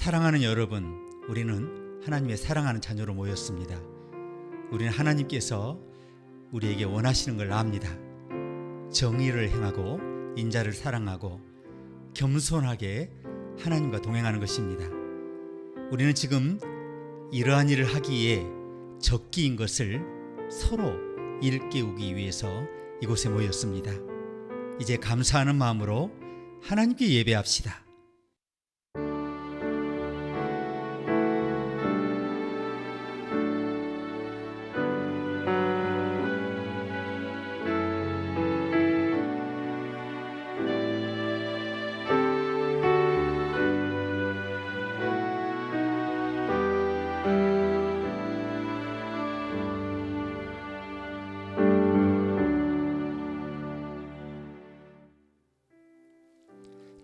사랑하는 여러분, 우리는 하나님의 사랑하는 자녀로 모였습니다. 우리는 하나님께서 우리에게 원하시는 걸 압니다. 정의를 행하고 인자를 사랑하고 겸손하게 하나님과 동행하는 것입니다. 우리는 지금 이러한 일을 하기에 적기인 것을 서로 일깨우기 위해서 이곳에 모였습니다. 이제 감사하는 마음으로 하나님께 예배합시다.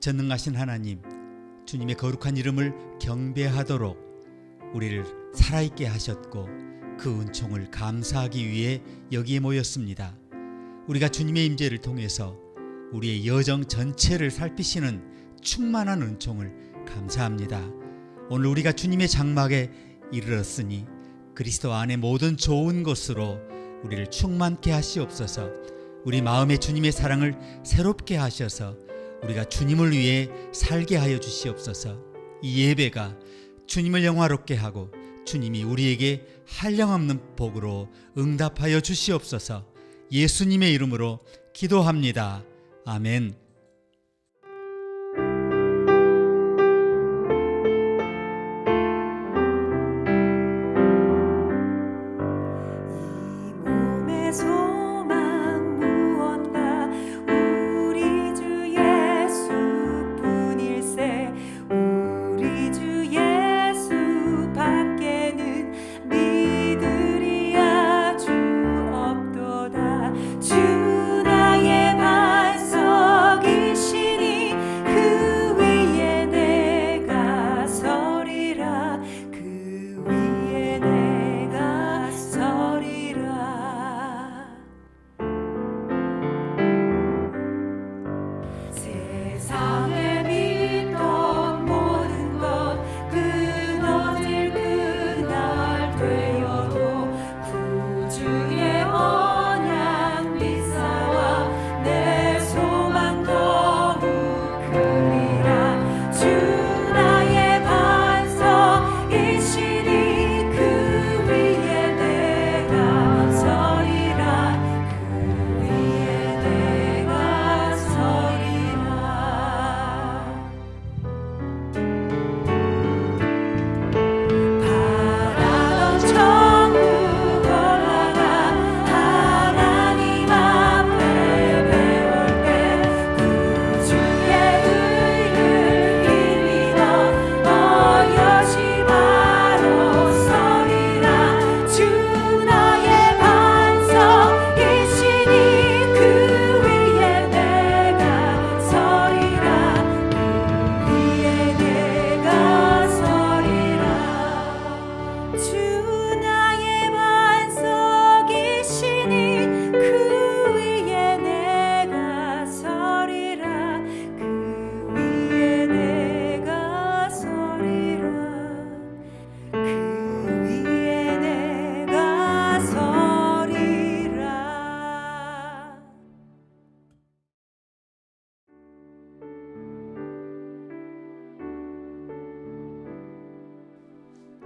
전능하신 하나님, 주님의 거룩한 이름을 경배하도록 우리를 살아있게 하셨고 그 은총을 감사하기 위해 여기에 모였습니다. 우리가 주님의 임재를 통해서 우리의 여정 전체를 살피시는 충만한 은총을 감사합니다. 오늘 우리가 주님의 장막에 이르렀으니 그리스도 안에 모든 좋은 것으로 우리를 충만케 하시옵소서. 우리 마음에 주님의 사랑을 새롭게 하셔서 우리가 주님을 위해 살게 하여 주시옵소서. 이 예배가 주님을 영화롭게 하고 주님이 우리에게 한량없는 복으로 응답하여 주시옵소서. 예수님의 이름으로 기도합니다. 아멘.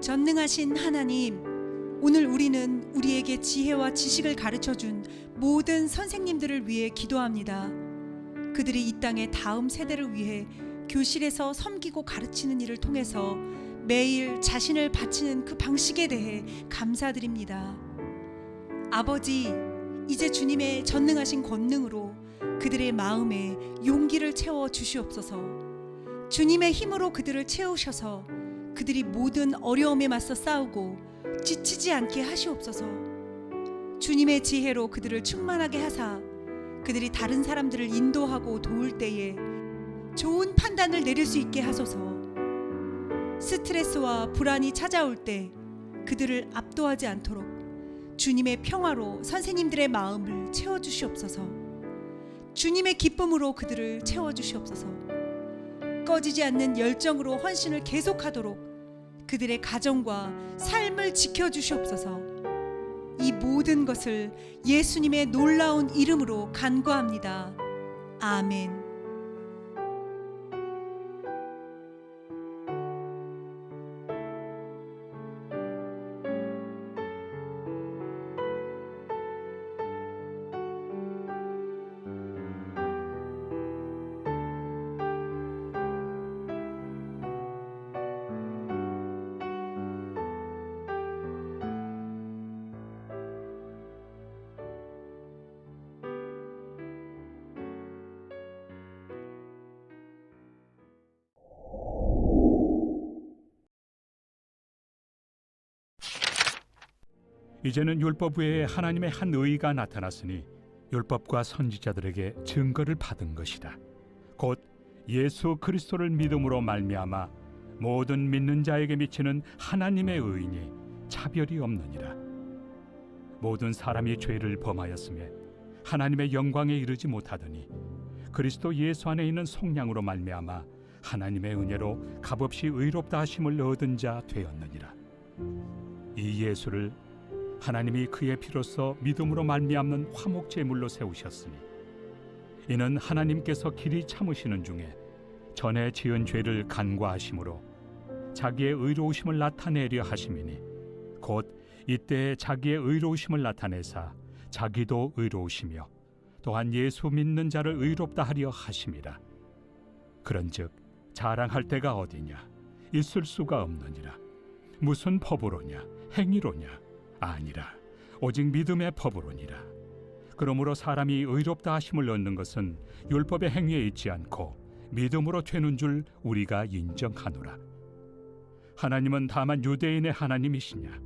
전능하신 하나님, 오늘 우리는 우리에게 지혜와 지식을 가르쳐준 모든 선생님들을 위해 기도합니다. 그들이 이 땅의 다음 세대를 위해 교실에서 섬기고 가르치는 일을 통해서 매일 자신을 바치는 그 방식에 대해 감사드립니다. 아버지, 이제 주님의 전능하신 권능으로 그들의 마음에 용기를 채워 주시옵소서. 주님의 힘으로 그들을 채우셔서 그들이 모든 어려움에 맞서 싸우고 지치지 않게 하시옵소서. 주님의 지혜로 그들을 충만하게 하사 그들이 다른 사람들을 인도하고 도울 때에 좋은 판단을 내릴 수 있게 하소서. 스트레스와 불안이 찾아올 때 그들을 압도하지 않도록 주님의 평화로 선생님들의 마음을 채워주시옵소서. 주님의 기쁨으로 그들을 채워주시옵소서. 꺼지지 않는 열정으로 헌신을 계속하도록 그들의 가정과 삶을 지켜주시옵소서. 이 모든 것을 예수님의 놀라운 이름으로 간구합니다. 아멘. 이제는 율법 외에 하나님의 한 의가 나타났으니 율법과 선지자들에게 증거를 받은 것이다. 곧 예수 그리스도를 믿음으로 말미암아 모든 믿는 자에게 미치는 하나님의 의인이 차별이 없느니라. 모든 사람이 죄를 범하였음에 하나님의 영광에 이르지 못하더니 그리스도 예수 안에 있는 속량으로 말미암아 하나님의 은혜로 값없이 의롭다 하심을 얻은 자 되었느니라. 이 예수를 하나님이 그의 피로써 믿음으로 말미암는 화목 제물로 세우셨으니 이는 하나님께서 길이 참으시는 중에 전에 지은 죄를 간과하심으로 자기의 의로우심을 나타내려 하심이니 곧 이때 자기의 의로우심을 나타내사 자기도 의로우시며 또한 예수 믿는 자를 의롭다 하려 하심이라. 그런즉 자랑할 데가 어디냐? 있을 수가 없느니라. 무슨 법으로냐? 행위로냐? 아니라 오직 믿음의 법으로니라. 그러므로 사람이 의롭다 하심을 얻는 것은 율법의 행위에 있지 않고 믿음으로 되는 줄 우리가 인정하노라. 하나님은 다만 유대인의 하나님이시냐?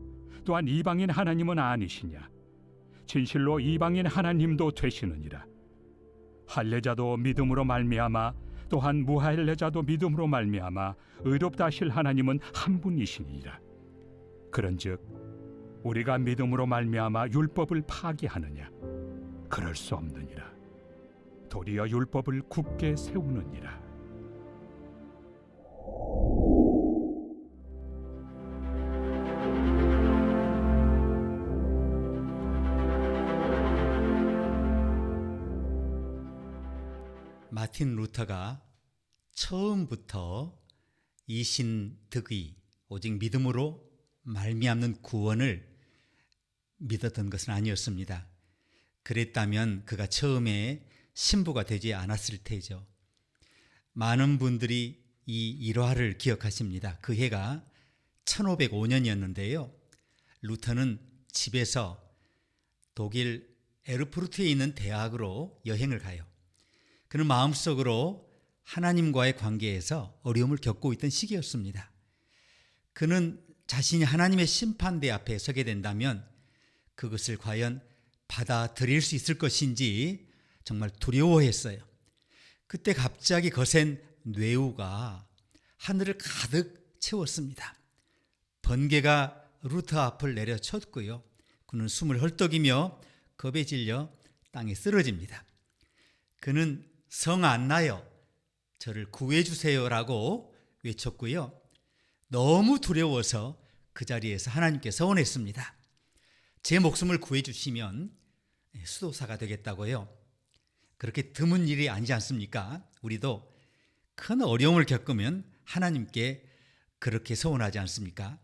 또한 이방인 하나님은 아니시냐? 진실로 이방인 하나님도 되시느니라. 할례자도 믿음으로 말미암아 또한 무할례자도 믿음으로 말미암아 의롭다 하실 하나님은 한 분이시니라. 그런즉 우리가 믿음으로 말미암아 율법을 파기하느냐? 그럴 수 없느니라. 도리어 율법을 굳게 세우느니라. 마틴 루터가 처음부터 이신득의 오직 믿음으로 말미암는 구원을 믿었던 것은 아니었습니다. 그랬다면 그가 처음에 신부가 되지 않았을 테죠. 많은 분들이 이 일화를 기억하십니다. 그 해가 1505년이었는데요. 루터는 집에서 독일 에르푸르트에 있는 대학으로 여행을 가요. 그는 마음속으로 하나님과의 관계에서 어려움을 겪고 있던 시기였습니다. 그는 자신이 하나님의 심판대 앞에 서게 된다면 그것을 과연 받아들일 수 있을 것인지 정말 두려워했어요. 그때 갑자기 거센 뇌우가 하늘을 가득 채웠습니다. 번개가 루터 앞을 내려쳤고요. 그는 숨을 헐떡이며 겁에 질려 땅에 쓰러집니다. 그는 성 안 나요. 저를 구해주세요라고 외쳤고요. 너무 두려워서 그 자리에서 하나님께 서원했습니다. 제 목숨을 구해주시면 수도사가 되겠다고요. 그렇게 드문 일이 아니지 않습니까? 우리도 큰 어려움을 겪으면 하나님께 그렇게 서원하지 않습니까?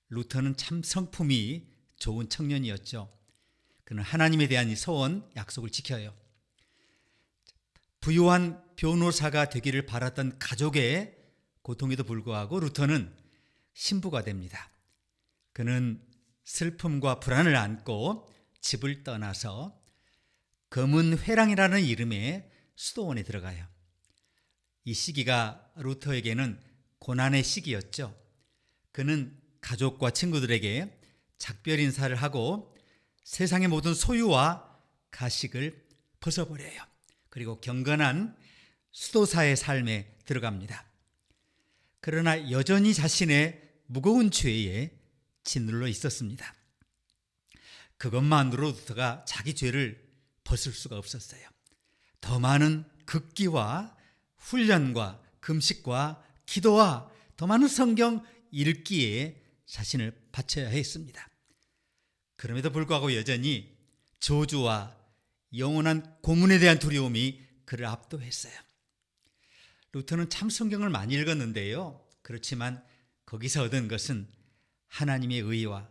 루터는 참 성품이 좋은 청년이었죠. 그는 하나님에 대한 이 서원, 약속을 지켜요. 부유한 변호사가 되기를 바랐던 가족의 고통에도 불구하고 루터는 신부가 됩니다. 그는 슬픔과 불안을 안고 집을 떠나서 검은 회랑이라는 이름의 수도원에 들어가요. 이 시기가 루터에게는 고난의 시기였죠. 그는 가족과 친구들에게 작별 인사를 하고 세상의 모든 소유와 가식을 벗어버려요. 그리고 경건한 수도사의 삶에 들어갑니다. 그러나 여전히 자신의 무거운 죄에 짓눌러 있었습니다. 그것만으로 루터가 자기 죄를 벗을 수가 없었어요. 더 많은 극기와 훈련과 금식과 기도와 더 많은 성경 읽기에 자신을 바쳐야 했습니다. 그럼에도 불구하고 여전히 저주와 영원한 고문에 대한 두려움이 그를 압도했어요. 루터는 참 성경을 많이 읽었는데요. 그렇지만 거기서 얻은 것은 하나님의 의와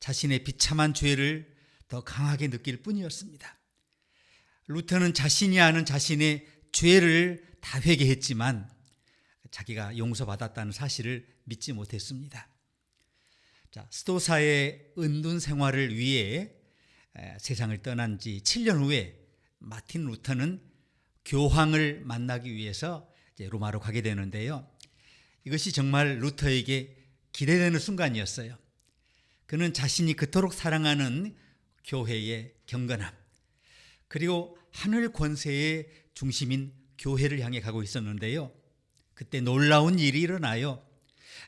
자신의 비참한 죄를 더 강하게 느낄 뿐이었습니다. 루터는 자신이 아는 자신의 죄를 다 회개했지만 자기가 용서받았다는 사실을 믿지 못했습니다. 스토사의 은둔 생활을 위해 세상을 떠난 지 7년 후에 마틴 루터는 교황을 만나기 위해서 이제 로마로 가게 되는데요. 이것이 정말 루터에게 기대되는 순간이었어요. 그는 자신이 그토록 사랑하는 교회의 경건함, 그리고 하늘 권세의 중심인 교회를 향해 가고 있었는데요. 그때 놀라운 일이 일어나요.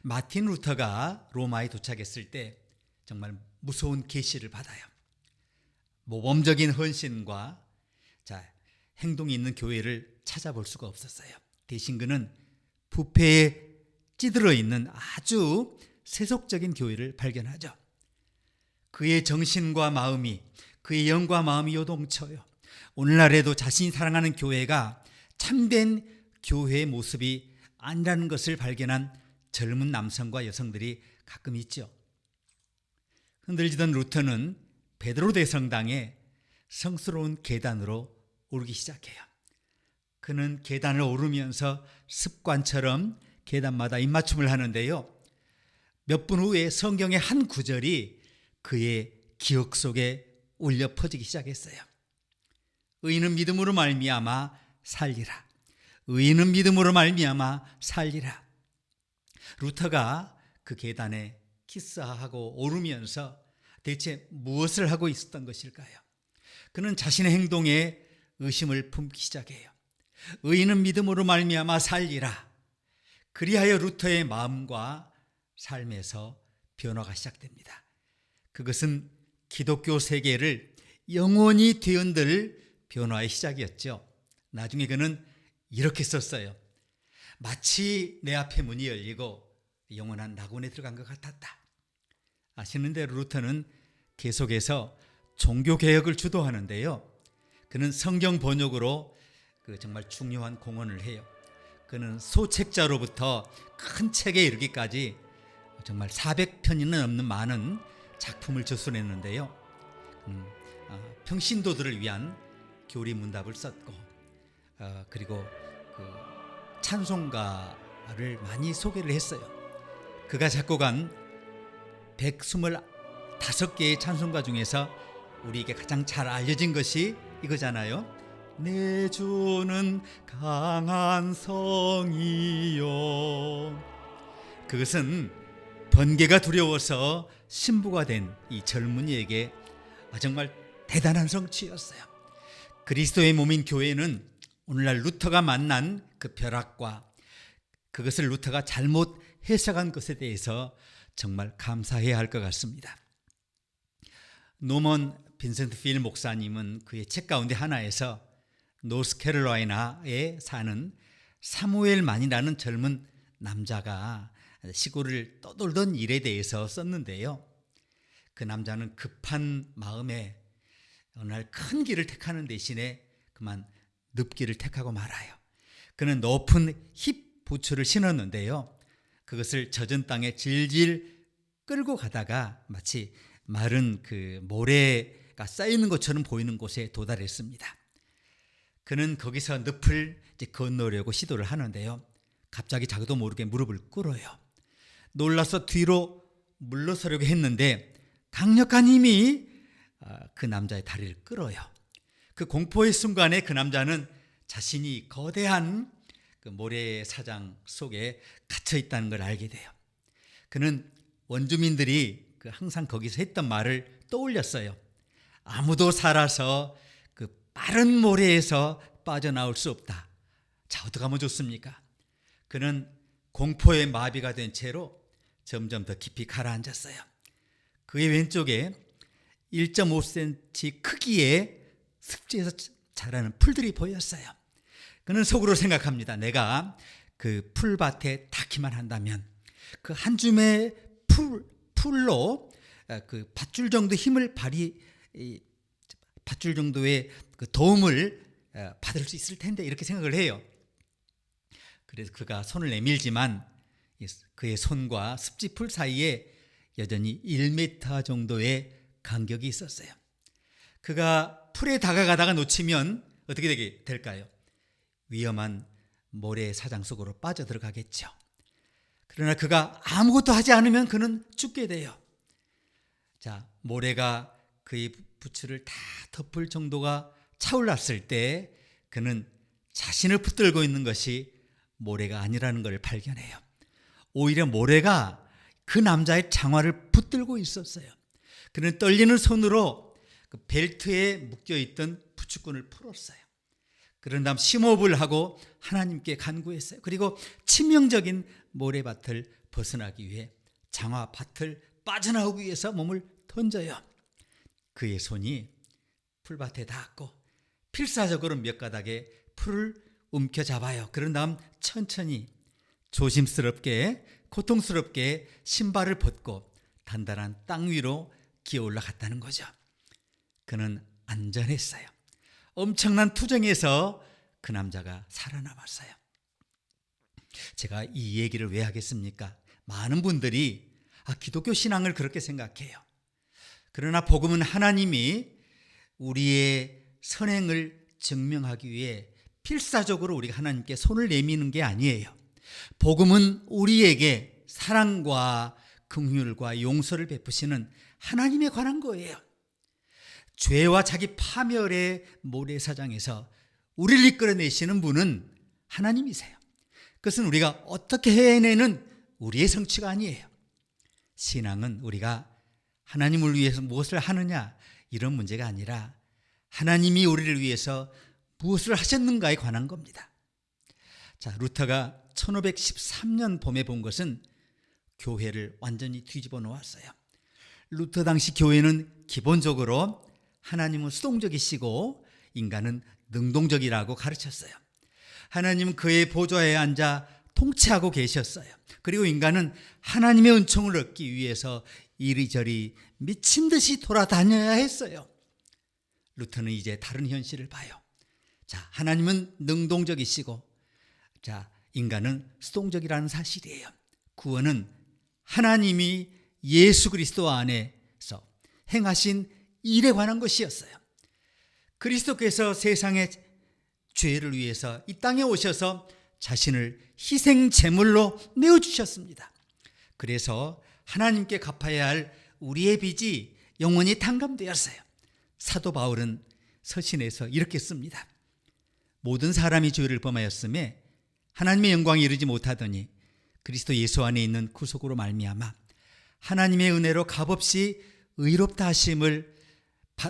마틴 루터가 로마에 도착했을 때 정말 무서운 계시를 받아요. 모범적인 헌신과 행동이 있는 교회를 찾아볼 수가 없었어요. 대신 그는 부패에 찌들어 있는 아주 세속적인 교회를 발견하죠. 그의 정신과 마음이, 그의 영과 마음이 요동쳐요. 오늘날에도 자신이 사랑하는 교회가 참된 교회의 모습이 아니라는 것을 발견한 젊은 남성과 여성들이 가끔 있죠. 흔들리던 루터는 베드로 대성당에 성스러운 계단으로 오르기 시작해요. 그는 계단을 오르면서 습관처럼 계단마다 입맞춤을 하는데요. 몇 분 후에 성경의 한 구절이 그의 기억 속에 울려 퍼지기 시작했어요. 의인은 믿음으로 말미암아 살리라. 의인은 믿음으로 말미암아 살리라. 루터가 그 계단에 키스하고 오르면서 대체 무엇을 하고 있었던 것일까요? 그는 자신의 행동에 의심을 품기 시작해요. 의인은 믿음으로 말미암아 살리라. 그리하여 루터의 마음과 삶에서 변화가 시작됩니다. 그것은 기독교 세계를 영원히 뒤흔들 변화의 시작이었죠. 나중에 그는 이렇게 썼어요. 마치 내 앞에 문이 열리고 영원한 낙원에 들어간 것 같았다. 아시는 대로 루터는 계속해서 종교개혁을 주도하는데요. 그는 성경 번역으로 정말 중요한 공헌을 해요. 그는 소책자로부터 큰 책에 이르기까지 정말 400편이나 넘는 많은 작품을 저술했는데요. 평신도들을 위한 교리 문답을 썼고, 그리고 찬송가를 많이 소개를 했어요. 그가 작곡한 125개의 찬송가 중에서 우리에게 가장 잘 알려진 것이 이거잖아요. 내 주는 강한 성이요. 그것은 번개가 두려워서 신부가 된 이 젊은이에게 정말 대단한 성취였어요. 그리스도의 몸인 교회는 오늘날 루터가 만난 그 벼락과 그것을 루터가 잘못 해석한 것에 대해서 정말 감사해야 할 것 같습니다. 노먼 빈센트 필 목사님은 그의 책 가운데 하나에서 노스캐롤라이나에 사는 사무엘만이라는 젊은 남자가 시골을 떠돌던 일에 대해서 썼는데요. 그 남자는 급한 마음에 어느 날 큰 길을 택하는 대신에 그만 늪길을 택하고 말아요. 그는 높은 힙 부츠를 신었는데요. 그것을 젖은 땅에 질질 끌고 가다가 마치 마른 그 모래가 쌓이는 것처럼 보이는 곳에 도달했습니다. 그는 거기서 늪을 건너려고 시도를 하는데요. 갑자기 자기도 모르게 무릎을 꿇어요. 놀라서 뒤로 물러서려고 했는데 강력한 힘이 그 남자의 다리를 끌어요. 그 공포의 순간에 그 남자는 자신이 거대한 그 모래사장 속에 갇혀 있다는 걸 알게 돼요. 그는 원주민들이 항상 거기서 했던 말을 떠올렸어요. 아무도 살아서 그 빠른 모래에서 빠져나올 수 없다. 자, 어떡하면 좋습니까? 그는 공포에 마비가 된 채로 점점 더 깊이 가라앉았어요. 그의 왼쪽에 1.5cm 크기의 습지에서 자라는 풀들이 보였어요. 그는 속으로 생각합니다. 내가 그 풀밭에 닿기만 한다면 그 한 줌의 풀로 그 밧줄 정도 힘을 밧줄 정도의 그 도움을 받을 수 있을 텐데 이렇게 생각을 해요. 그래서 그가 손을 내밀지만 그의 손과 습지풀 사이에 여전히 1m 정도의 간격이 있었어요. 그가 풀에 다가가다가 놓치면 어떻게 될까요? 위험한 모래 사장 속으로 빠져들어가겠죠. 그러나 그가 아무것도 하지 않으면 그는 죽게 돼요. 자, 모래가 그의 부츠를 다 덮을 정도가 차올랐을 때 그는 자신을 붙들고 있는 것이 모래가 아니라는 걸 발견해요. 오히려 모래가 그 남자의 장화를 붙들고 있었어요. 그는 떨리는 손으로 그 벨트에 묶여있던 부츠꾼을 풀었어요. 그런 다음 심호흡을 하고 하나님께 간구했어요. 그리고 치명적인 모래밭을 벗어나기 위해 장화밭을 빠져나오기 위해서 몸을 던져요. 그의 손이 풀밭에 닿았고 필사적으로 몇 가닥의 풀을 움켜잡아요. 그런 다음 천천히 조심스럽게 고통스럽게 신발을 벗고 단단한 땅 위로 기어 올라갔다는 거죠. 그는 안전했어요. 엄청난 투정에서 그 남자가 살아남았어요. 제가 이 얘기를 왜 하겠습니까? 많은 분들이 기독교 신앙을 그렇게 생각해요. 그러나 복음은 하나님이 우리의 선행을 증명하기 위해 필사적으로 우리가 하나님께 손을 내미는 게 아니에요. 복음은 우리에게 사랑과 긍휼과 용서를 베푸시는 하나님에 관한 거예요. 죄와 자기 파멸의 모래사장에서 우리를 이끌어내시는 분은 하나님이세요. 그것은 우리가 어떻게 해내는 우리의 성취가 아니에요. 신앙은 우리가 하나님을 위해서 무엇을 하느냐 이런 문제가 아니라 하나님이 우리를 위해서 무엇을 하셨는가에 관한 겁니다. 자, 루터가 1513년 봄에 본 것은 교회를 완전히 뒤집어 놓았어요. 루터 당시 교회는 기본적으로 하나님은 수동적이시고 인간은 능동적이라고 가르쳤어요. 하나님은 그의 보좌에 앉아 통치하고 계셨어요. 그리고 인간은 하나님의 은총을 얻기 위해서 이리저리 미친 듯이 돌아다녀야 했어요. 루터는 이제 다른 현실을 봐요. 자, 하나님은 능동적이시고 자, 인간은 수동적이라는 사실이에요. 구원은 하나님이 예수 그리스도 안에서 행하신 일에 관한 것이었어요. 그리스도께서 세상의 죄를 위해서 이 땅에 오셔서 자신을 희생 제물로 내어주셨습니다. 그래서 하나님께 갚아야 할 우리의 빚이 영원히 탕감되었어요. 사도 바울은 서신에서 이렇게 씁니다. 모든 사람이 죄를 범하였음에 하나님의 영광에 이르지 못하더니 그리스도 예수 안에 있는 구속으로 말미암아 하나님의 은혜로 값없이 의롭다 하심을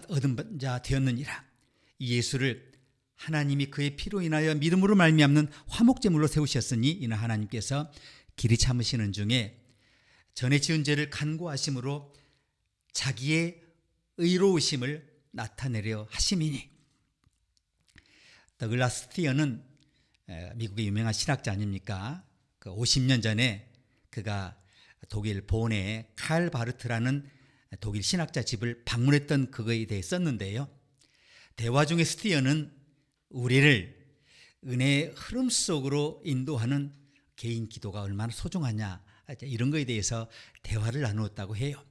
얻은 자 되었느니라. 이 예수를 하나님이 그의 피로 인하여 믿음으로 말미암는 화목제물로 세우셨으니 이는 하나님께서 길이 참으시는 중에 전에 지은 죄를 간구하심으로 자기의 의로우심을 나타내려 하심이니. 더글라스 스티어는 미국의 유명한 신학자 아닙니까? 그 50년 전에 그가 독일 본의 칼 바르트라는 독일 신학자 집을 방문했던 그거에 대해 썼는데요. 대화 중에 스티어는 우리를 은혜의 흐름 속으로 인도하는 개인 기도가 얼마나 소중하냐 이런 거에 대해서 대화를 나누었다고 해요.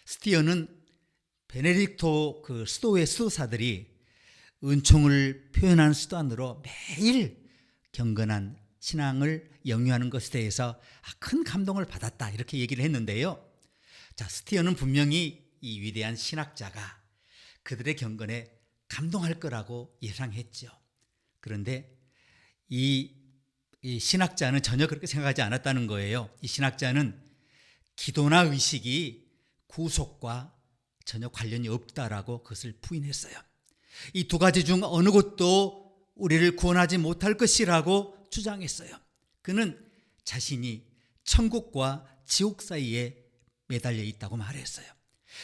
스티어는 베네딕토 그 수도의 수도사들이 은총을 표현하는 수단으로 매일 경건한 신앙을 영유하는 것에 대해서 큰 감동을 받았다 이렇게 얘기를 했는데요. 자, 스티어는 분명히 이 위대한 신학자가 그들의 경건에 감동할 거라고 예상했죠. 그런데 이 신학자는 전혀 그렇게 생각하지 않았다는 거예요. 이 신학자는 기도나 의식이 구속과 전혀 관련이 없다라고 그것을 부인했어요. 이 두 가지 중 어느 것도 우리를 구원하지 못할 것이라고 주장했어요. 그는 자신이 천국과 지옥 사이에 매달려 있다고 말했어요.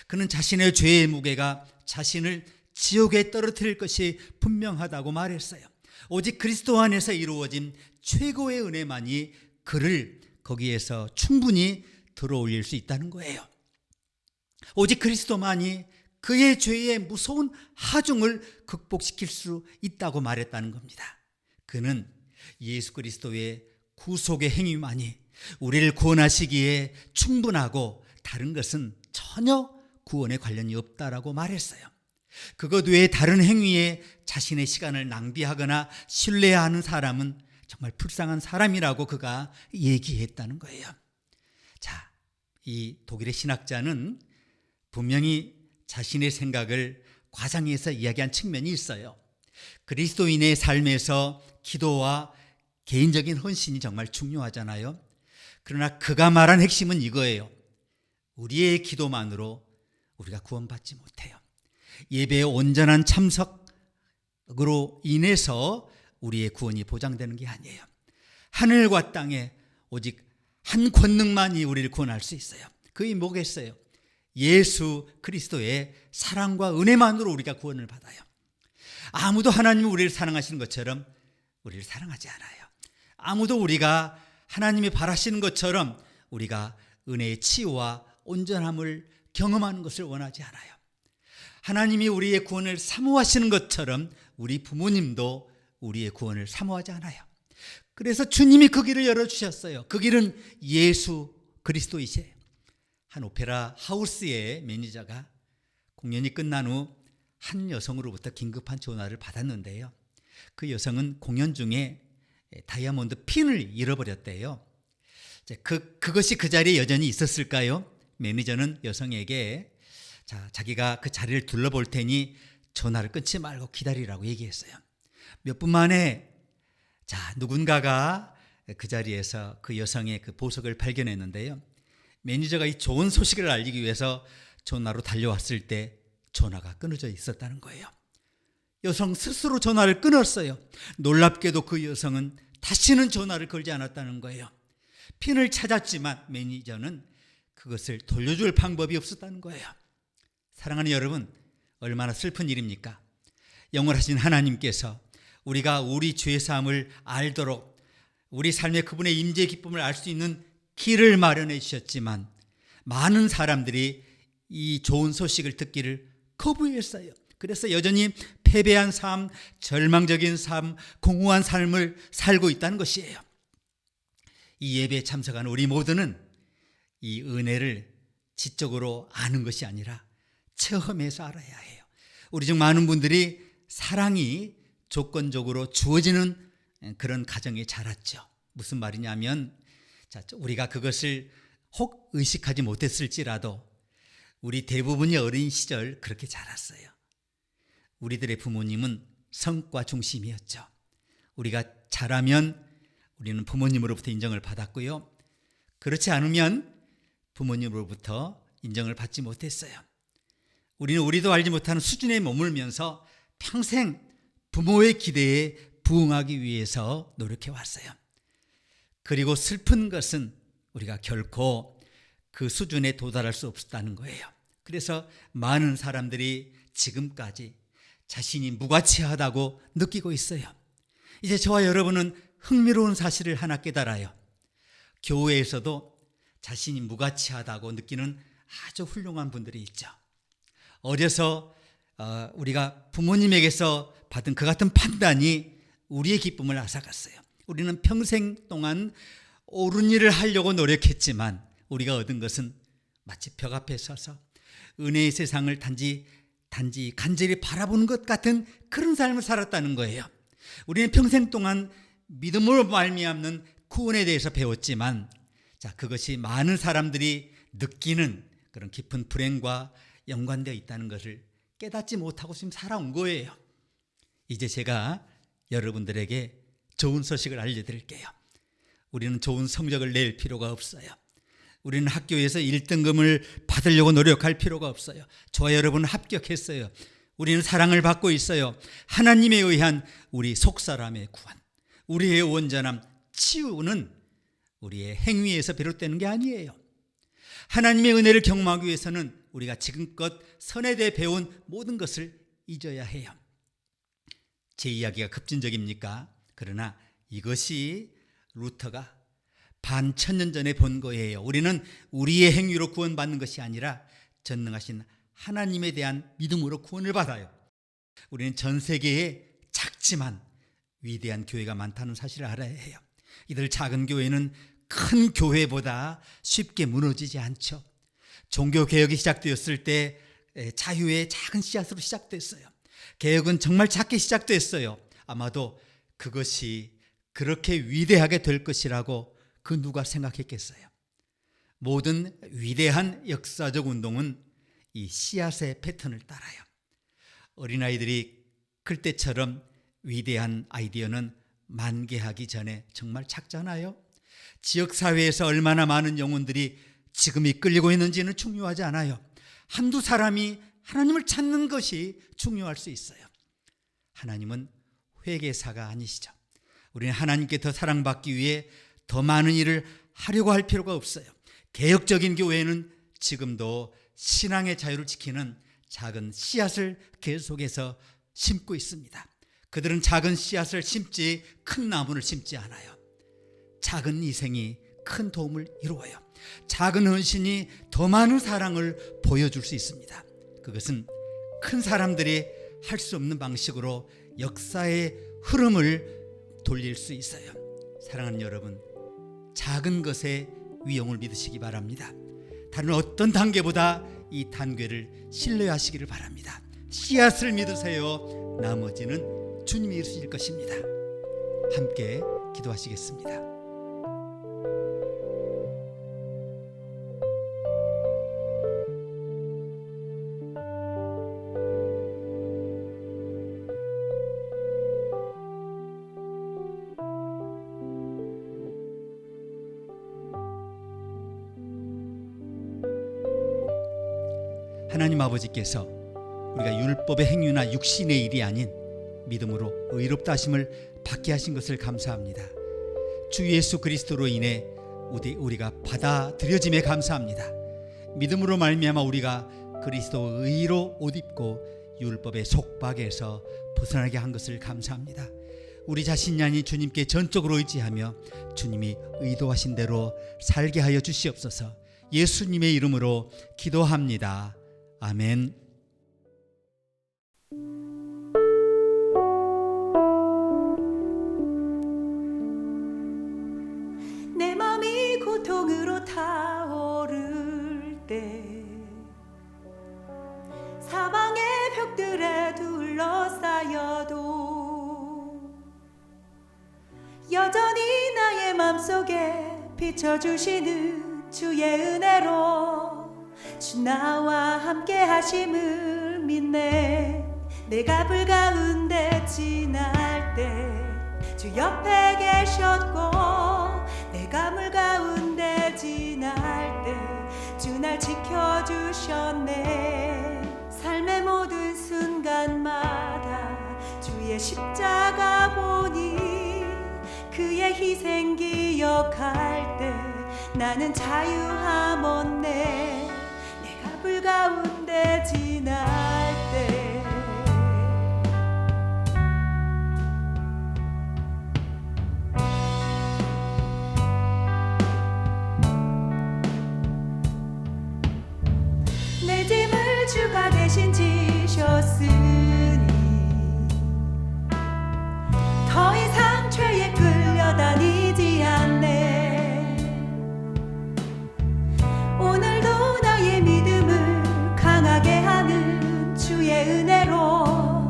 그는 자신의 죄의 무게가 자신을 지옥에 떨어뜨릴 것이 분명하다고 말했어요. 오직 그리스도 안에서 이루어진 최고의 은혜만이 그를 거기에서 충분히 들어올릴 수 있다는 거예요. 오직 그리스도만이 그의 죄의 무서운 하중을 극복시킬 수 있다고 말했다는 겁니다. 그는 예수 그리스도의 구속의 행위만이 우리를 구원하시기에 충분하고 다른 것은 전혀 구원에 관련이 없다라고 말했어요. 그것 외에 다른 행위에 자신의 시간을 낭비하거나 신뢰하는 사람은 정말 불쌍한 사람이라고 그가 얘기했다는 거예요. 자, 이 독일의 신학자는 분명히 자신의 생각을 과장해서 이야기한 측면이 있어요. 그리스도인의 삶에서 기도와 개인적인 헌신이 정말 중요하잖아요. 그러나 그가 말한 핵심은 이거예요. 우리의 기도만으로 우리가 구원받지 못해요. 예배의 온전한 참석으로 인해서 우리의 구원이 보장되는 게 아니에요. 하늘과 땅에 오직 한 권능만이 우리를 구원할 수 있어요. 그게 뭐겠어요? 예수 그리스도의 사랑과 은혜만으로 우리가 구원을 받아요. 아무도 하나님이 우리를 사랑하시는 것처럼 우리를 사랑하지 않아요. 아무도 우리가 하나님이 바라시는 것처럼 우리가 은혜의 치유와 온전함을 경험하는 것을 원하지 않아요. 하나님이 우리의 구원을 사모하시는 것처럼 우리 부모님도 우리의 구원을 사모하지 않아요. 그래서 주님이 그 길을 열어주셨어요. 그 길은 예수 그리스도이세요. 한 오페라 하우스의 매니저가 공연이 끝난 후 한 여성으로부터 긴급한 전화를 받았는데요. 그 여성은 공연 중에 다이아몬드 핀을 잃어버렸대요. 그것이 그 자리에 여전히 있었을까요? 매니저는 여성에게 자기가 그 자리를 둘러볼 테니 전화를 끊지 말고 기다리라고 얘기했어요. 몇 분 만에 누군가가 그 자리에서 그 여성의 그 보석을 발견했는데요. 매니저가 이 좋은 소식을 알리기 위해서 전화로 달려왔을 때 전화가 끊어져 있었다는 거예요. 여성 스스로 전화를 끊었어요. 놀랍게도 그 여성은 다시는 전화를 걸지 않았다는 거예요. 핀을 찾았지만 매니저는 그것을 돌려줄 방법이 없었다는 거예요. 사랑하는 여러분, 얼마나 슬픈 일입니까? 영원하신 하나님께서 우리가 우리 죄사함을 알도록 우리 삶의 그분의 임재의 기쁨을 알 수 있는 길을 마련해 주셨지만 많은 사람들이 이 좋은 소식을 듣기를 거부했어요. 그래서 여전히 패배한 삶, 절망적인 삶, 공허한 삶을 살고 있다는 것이에요. 이 예배에 참석하는 우리 모두는 이 은혜를 지적으로 아는 것이 아니라 체험해서 알아야 해요. 우리 중 많은 분들이 사랑이 조건적으로 주어지는 그런 가정에 자랐죠. 무슨 말이냐면 우리가 그것을 혹 의식하지 못했을지라도 우리 대부분이 어린 시절 그렇게 자랐어요. 우리들의 부모님은 성과 중심이었죠. 우리가 잘하면 우리는 부모님으로부터 인정을 받았고요. 그렇지 않으면 부모님으로부터 인정을 받지 못했어요. 우리는 우리도 알지 못하는 수준에 머물면서 평생 부모의 기대에 부응하기 위해서 노력해 왔어요. 그리고 슬픈 것은 우리가 결코 그 수준에 도달할 수 없었다는 거예요. 그래서 많은 사람들이 지금까지 자신이 무가치하다고 느끼고 있어요. 이제 저와 여러분은 흥미로운 사실을 하나 깨달아요. 교회에서도 자신이 무가치하다고 느끼는 아주 훌륭한 분들이 있죠. 어려서 우리가 부모님에게서 받은 그 같은 판단이 우리의 기쁨을 앗아갔어요. 우리는 평생 동안 옳은 일을 하려고 노력했지만 우리가 얻은 것은 마치 벽 앞에 서서 은혜의 세상을 단지 간절히 바라보는 것 같은 그런 삶을 살았다는 거예요. 우리는 평생 동안 믿음으로 말미암는 구원에 대해서 배웠지만 그것이 많은 사람들이 느끼는 그런 깊은 불행과 연관되어 있다는 것을 깨닫지 못하고 지금 살아온 거예요. 이제 제가 여러분들에게 좋은 소식을 알려드릴게요. 우리는 좋은 성적을 낼 필요가 없어요. 우리는 학교에서 1등급을 받으려고 노력할 필요가 없어요. 저와 여러분은 합격했어요. 우리는 사랑을 받고 있어요. 하나님에 의한 우리 속사람의 구원, 우리의 온전함, 치유는 우리의 행위에서 비롯되는 게 아니에요. 하나님의 은혜를 경험하기 위해서는 우리가 지금껏 선에 대해 배운 모든 것을 잊어야 해요. 제 이야기가 급진적입니까? 그러나 이것이 루터가 반천년 전에 본 거예요. 우리는 우리의 행위로 구원받는 것이 아니라 전능하신 하나님에 대한 믿음으로 구원을 받아요. 우리는 전 세계에 작지만 위대한 교회가 많다는 사실을 알아야 해요. 이들 작은 교회는 큰 교회보다 쉽게 무너지지 않죠. 종교개혁이 시작되었을 때 자유의 작은 씨앗으로 시작됐어요. 개혁은 정말 작게 시작됐어요. 아마도 그것이 그렇게 위대하게 될 것이라고 그 누가 생각했겠어요. 모든 위대한 역사적 운동은 이 씨앗의 패턴을 따라요. 어린아이들이 클 때처럼 위대한 아이디어는 만개하기 전에 정말 작잖아요. 지역사회에서 얼마나 많은 영혼들이 지금 이끌리고 있는지는 중요하지 않아요. 한두 사람이 하나님을 찾는 것이 중요할 수 있어요. 하나님은 회개사가 아니시죠. 우리는 하나님께 더 사랑받기 위해 더 많은 일을 하려고 할 필요가 없어요. 개혁적인 교회는 지금도 신앙의 자유를 지키는 작은 씨앗을 계속해서 심고 있습니다. 그들은 작은 씨앗을 심지 큰 나무를 심지 않아요. 작은 희생이 큰 도움을 이루어요. 작은 헌신이 더 많은 사랑을 보여줄 수 있습니다. 그것은 큰 사람들이 할 수 없는 방식으로 역사의 흐름을 돌릴 수 있어요. 사랑하는 여러분, 작은 것의 위용을 믿으시기 바랍니다. 다른 어떤 단계보다 이 단계를 신뢰하시기를 바랍니다. 씨앗을 믿으세요. 나머지는 주님이 이루실 것입니다. 함께 기도하시겠습니다. 하나님 아버지께서 우리가 율법의 행위나 육신의 일이 아닌 믿음으로 의롭다 하심을 받게 하신 것을 감사합니다. 주 예수 그리스도로 인해 우리가 받아들여짐에 감사합니다. 믿음으로 말미암아 우리가 그리스도 의로 옷 입고 율법의 속박에서 벗어나게 한 것을 감사합니다. 우리 자신이 아닌 주님께 전적으로 의지하며 주님이 의도하신 대로 살게 하여 주시옵소서. 예수님의 이름으로 기도합니다. 아멘. 내 맘이 고통으로 타오를 때 사방의 벽들에 둘러싸여도 여전히 나의 맘속에 비춰주시는 주의 은혜로 주 나와 함께 하심을 믿네. 내가 불 가운데 지날 때 주 옆에 계셨고 내가 물 가운데 지날 때 주 날 지켜주셨네. 삶의 모든 순간마다 주의 십자가 보니 그의 희생 기억할 때 나는 자유함 얻네. 내가 불 가운데 지날 때 내 짐을 주가 대신 지셨으니 더 이상 죄에 끌려다니지 않네. 오늘도 나의 믿음을 강하게 하는 주의 은혜로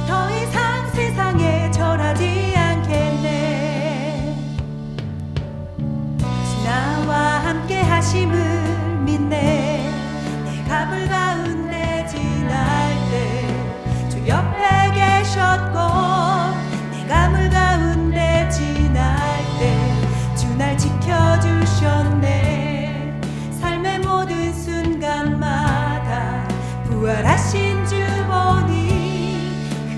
더 이상 세상에 절하지 않겠네. 주 나와 함께 하심을 믿네. 내가 불 가운데 지날 때 주 옆에 계셨고 내가 물 가운데 지날 때 주 날 지켜주셨네. 삶의 모든 순간마다 부활하신 주 보니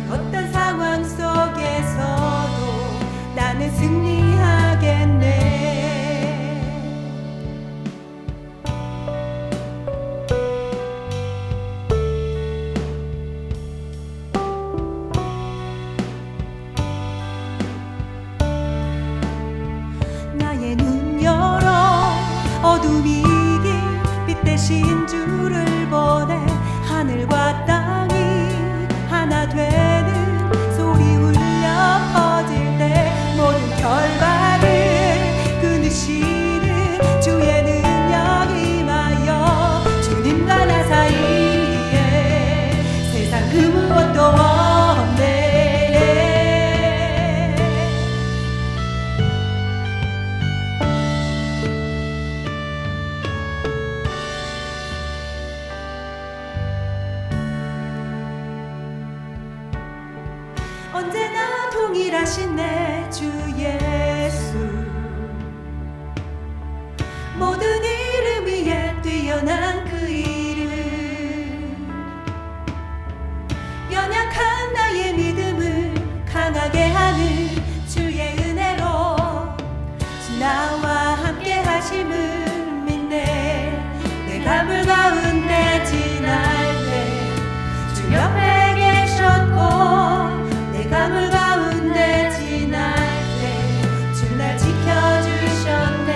그 어떤 상황 속에서도 나는 승리하겠네. 언제나 동일하신 내 주 예수, 모든 이름 위에 뛰어난 그 이름, 연약한 나의 믿음을 강하게 하는 주의 은혜로 주 나와 함께 하심을 믿네. 내가 물 가운데 지날 때 주 옆에 계셨고, 내가 물 가운데 지날 때 주 날 지켜주셨네.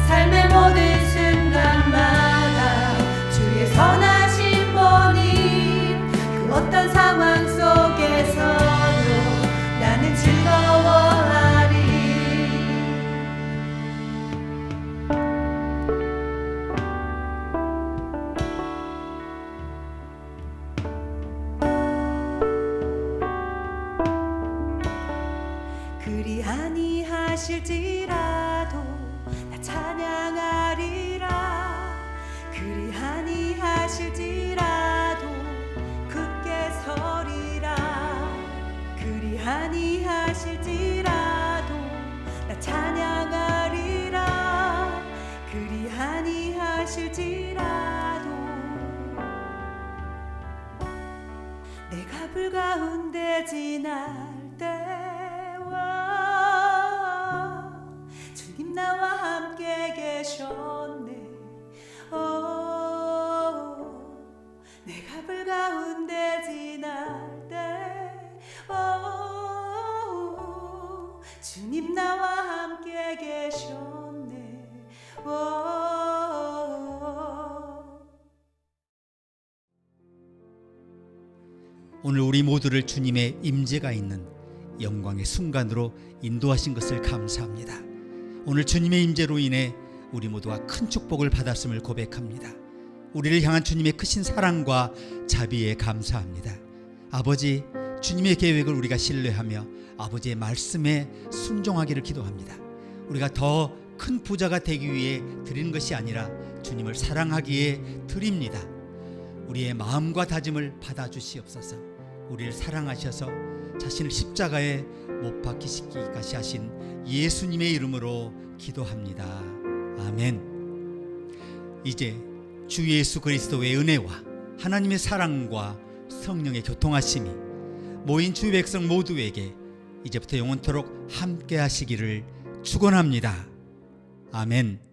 삶의 모든 순간마다 주의 선하신 보니 그 어떤 상황 속에서도 나는 즐거워하리. 그리 아니하실지라도 나 찬양하리라. 그리 아니하실지라도 굳게 서리라. 그리 아니하실지라도 나 찬양하리라. 그리 아니하실지라도 내가 불 가운데 지날 때와 주님 나와 함께 계셨네. 내가 불 가운데 지날 때 주님 나와 함께 계셨네. 오늘 우리 모두를 주님의 임재가 있는 영광의 순간으로 인도하신 것을 감사합니다. 오늘 주님의 임재로 인해 우리 모두가 큰 축복을 받았음을 고백합니다. 우리를 향한 주님의 크신 사랑과 자비에 감사합니다. 아버지, 주님의 계획을 우리가 신뢰하며 아버지의 말씀에 순종하기를 기도합니다. 우리가 더 큰 부자가 되기 위해 드리는 것이 아니라 주님을 사랑하기에 드립니다. 우리의 마음과 다짐을 받아주시옵소서. 우리를 사랑하셔서 자신을 십자가에 못 박히시기까지 하신 예수님의 이름으로 기도합니다. 아멘. 이제 주 예수 그리스도의 은혜와 하나님의 사랑과 성령의 교통하심이 모인 주 백성 모두에게 이제부터 영원토록 함께 하시기를 축원합니다. 아멘.